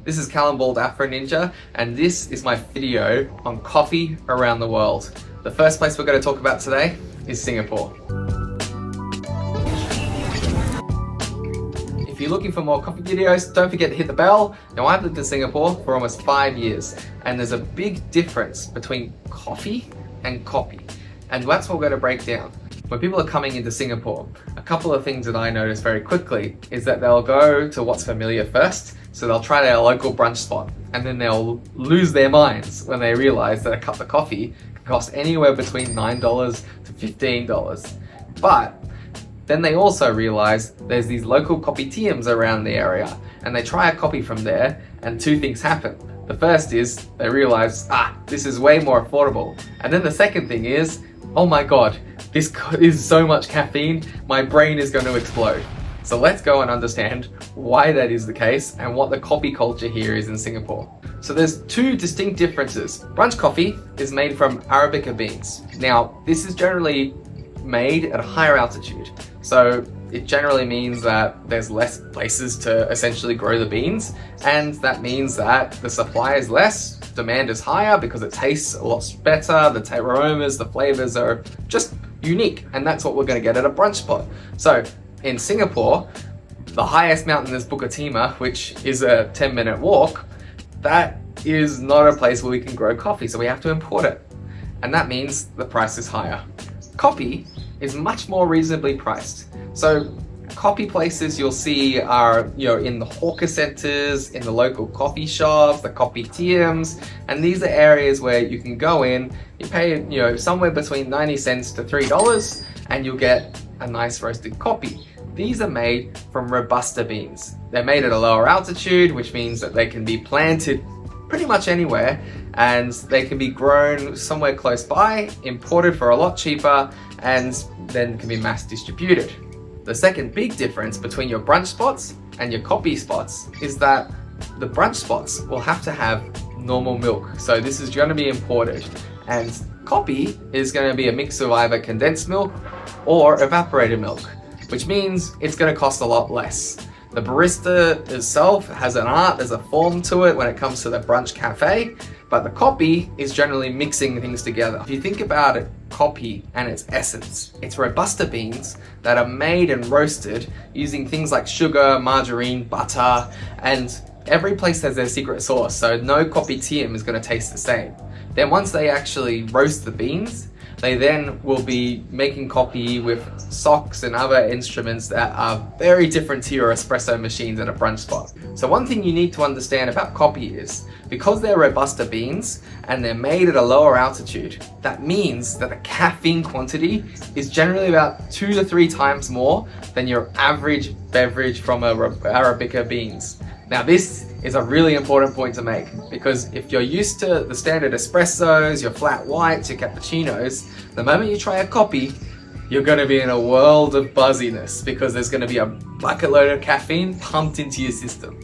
This is Callum Bald Afro Ninja, and this is my video on coffee around the world. The first place we're going to talk about today is Singapore. If you're looking for more coffee videos, don't forget to hit the bell. Now, I've lived in Singapore for almost 5 years, and there's a big difference between coffee and Kopi, and that's what we're going to break down. When people are coming into Singapore, a couple of things that I notice very quickly is that they'll go to what's familiar first. So they'll try their local brunch spot, and then they'll lose their minds when they realize that a cup of coffee can cost anywhere between $9 to $15. But then they also realize there's these local kopitiams around the area, and they try a coffee from there, and two things happen. The first is they realize, this is way more affordable. And then the second thing is, oh my God, this is so much caffeine, my brain is going to explode. So let's go and understand why that is the case and what the coffee culture here is in Singapore. So there's two distinct differences. Brunch coffee is made from Arabica beans. Now, this is generally made at a higher altitude. So it generally means that there's less places to essentially grow the beans. And that means that the supply is less, demand is higher because it tastes a lot better. The aromas, the flavors are just unique. And that's what we're going to get at a brunch spot. So in Singapore, the highest mountain is Bukit Timah, which is a 10-minute walk. That is not a place where we can grow coffee, so we have to import it. And that means the price is higher. Kopi is much more reasonably priced. So coffee places you'll see are, in the hawker centers, in the local coffee shops, the kopitiams, and these are areas where you can go in, you pay, somewhere between 90 cents to $3, and you'll get a nice roasted kopi. These are made from Robusta beans. They're made at a lower altitude, which means that they can be planted pretty much anywhere, and they can be grown somewhere close by, imported for a lot cheaper, and then can be mass distributed. The second big difference between your brunch spots and your coffee spots is that the brunch spots will have to have normal milk. So this is going to be imported, and Kopi is going to be a mix of either condensed milk or evaporated milk, which means it's going to cost a lot less. The barista itself has an art, there's a form to it when it comes to the brunch cafe, but the Kopi is generally mixing things together. If you think about it, Kopi and its essence, it's Robusta beans that are made and roasted using things like sugar, margarine, butter, and every place has their secret sauce, so no kopitiam is going to taste the same. Then once they actually roast the beans, they then will be making coffee with socks and other instruments that are very different to your espresso machines at a brunch spot. So one thing you need to understand about coffee is, because they're Robusta beans and they're made at a lower altitude, that means that the caffeine quantity is generally about 2 to 3 times more than your average beverage from Arabica beans. Now this is a really important point to make, because if you're used to the standard espressos, your flat whites, your cappuccinos, the moment you try a Kopi, you're going to be in a world of buzziness because there's going to be a bucket load of caffeine pumped into your system.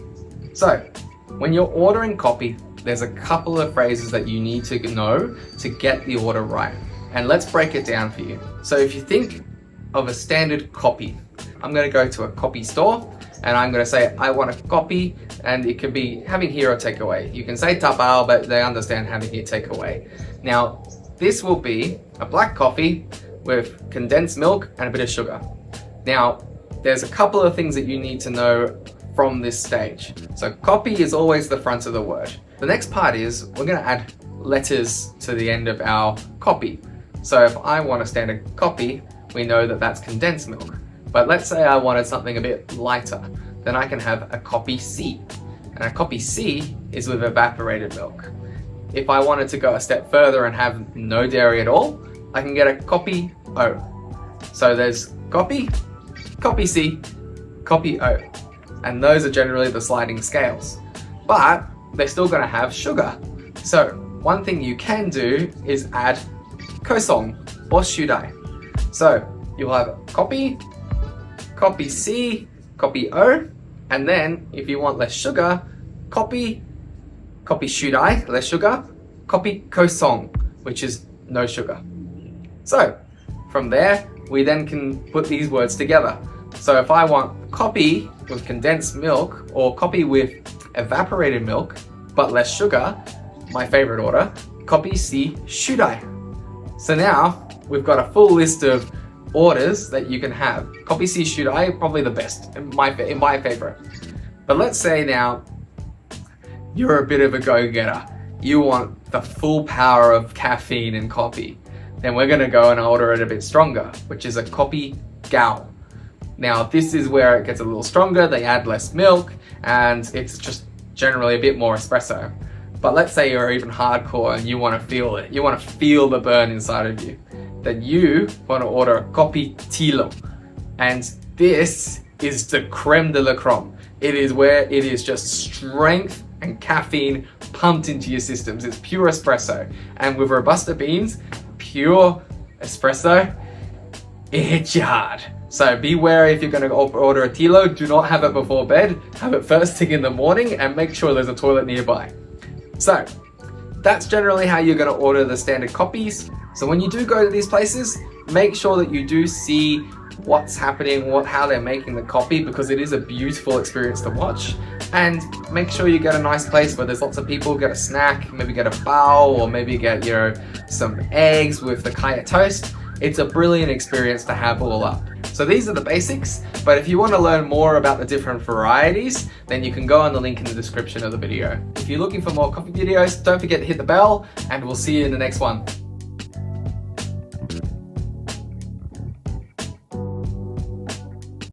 So when you're ordering Kopi, there's a couple of phrases that you need to know to get the order right. And let's break it down for you. So if you think of a standard Kopi, I'm going to go to a Kopi store and I'm going to say, I want a Kopi, and it can be having here or takeaway. You can say tapao, but they understand having here takeaway. Now, this will be a black coffee with condensed milk and a bit of sugar. Now, there's a couple of things that you need to know from this stage. So Kopi is always the front of the word. The next part is we're going to add letters to the end of our Kopi. So if I want a standard Kopi, we know that that's condensed milk. But let's say I wanted something a bit lighter, then I can have a Kopi C. And a Kopi C is with evaporated milk. If I wanted to go a step further and have no dairy at all, I can get a Kopi O. So there's Kopi, Kopi C, Kopi O. And those are generally the sliding scales. But they're still going to have sugar. So one thing you can do is add kosong or shudai. So you'll have Kopi, Kopi C, Kopi O, and then if you want less sugar, Kopi shudai, less sugar, Kopi kosong, which is no sugar. So from there, we then can put these words together. So if I want Kopi with condensed milk or Kopi with evaporated milk, but less sugar, my favorite order, Kopi C Shudai. So now we've got a full list of orders that you can have. Kopi C Shudai, probably the best, in my favorite. But let's say now you're a bit of a go-getter. You want the full power of caffeine and coffee. Then we're gonna go and order it a bit stronger, which is a Kopi Gao. Now this is where it gets a little stronger, they add less milk, and it's just generally a bit more espresso. But let's say you're even hardcore and you want to feel it, you want to feel the burn inside of you, then you want to order a Kopi Tilo. And this is the creme de la creme. It is where it is just strength and caffeine pumped into your systems. It's pure espresso. And with Robusta beans, pure espresso, it hits you hard. So be wary if you're going to order a Tilo, do not have it before bed. Have it first thing in the morning and make sure there's a toilet nearby. So that's generally how you're going to order the standard copies. So when you do go to these places, make sure that you do see what's happening, how they're making the coffee, because it is a beautiful experience to watch. And make sure you get a nice place where there's lots of people, get a snack, maybe get a bao, or maybe get, some eggs with the kaya toast. It's a brilliant experience to have all up. So these are the basics, but if you want to learn more about the different varieties, then you can go on the link in the description of the video. If you're looking for more coffee videos, don't forget to hit the bell, and we'll see you in the next one.